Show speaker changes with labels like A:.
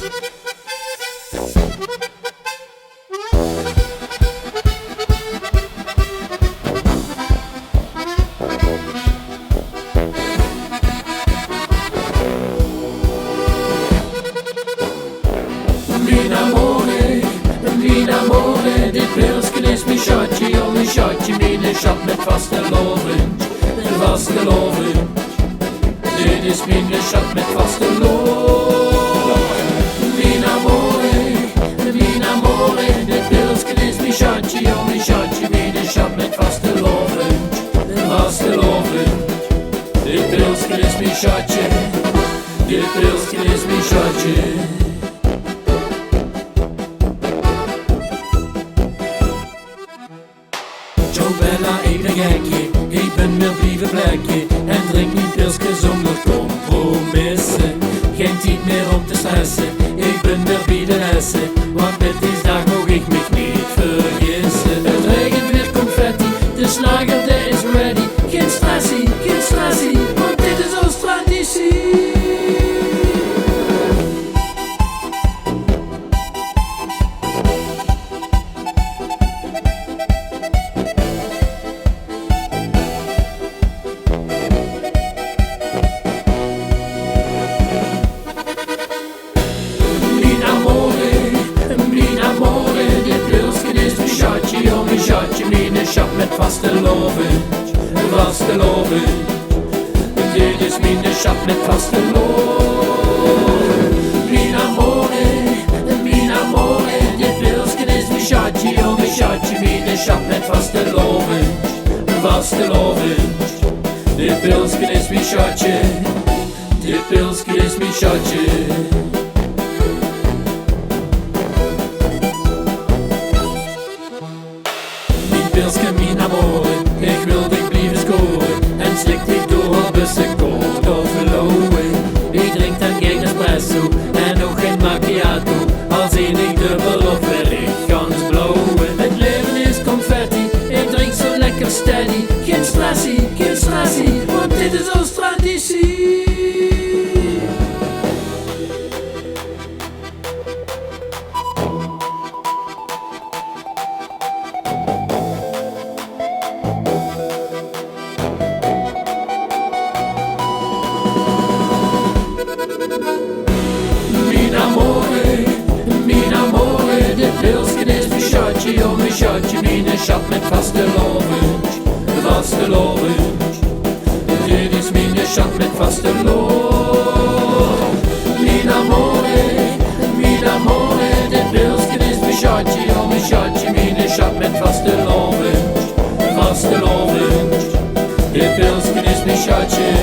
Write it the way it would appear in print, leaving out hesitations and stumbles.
A: Min amore, dit pilsken is mijn shotje, oh mijn shotje, mijn shot met vaste lovend, vaste lovend. Dit is mijn shot met vaste lovend. Min amore, dit pilsken is mijn shotje, oh mijn shotje, mijn shot met vaste lovend, vaste lovend. Dit pilsken is mijn shotje, dit pilsken is mijn shotje. Zo bella, ik ben gekje, ik ben meer lieve plekje. En drink niet pilsken zonder compromissen. Geen tijd meer om te stressen, ik ben weer bij de lessen. Want met deze dag mag ik me niet vergissen. Het regent weer confetti, de slager die is ready. Geen stressie, want dit is ons traditie. Shotje, mijn shot met vaste lovend, vaste lovend. Dit is mijn shot met vaste lovend. Mijn amore, dit pilsken is mijn shotje, oh mijn shotje, mijn shot met vaste lovend, vaste lovend. Dit pilsken is mijn shotje, dit pilsken is mijn shotje. Pilsken, mijn amore, ik wil dich blijven scoren. En slik niet door op een seconde overlopen. Ik drink dan geen espresso en nog geen macchiato. Als ik dubbel of ik gans blowen. Het leven is confetti, ik drink zo lekker steady. Geen stressie, want dit is ons traditie. Min amore, dit pilsken is mijn shotje, oh mijn shotje, mijn shot met vaste lovend, vaste lovend. Dit is mijn shot met vaste lovend. Min amore, dit pilsken is mijn shotje, oh mijn shotje, mijn shot met vaste lovend, vaste lovend. Dit pilsken is mijn shotje.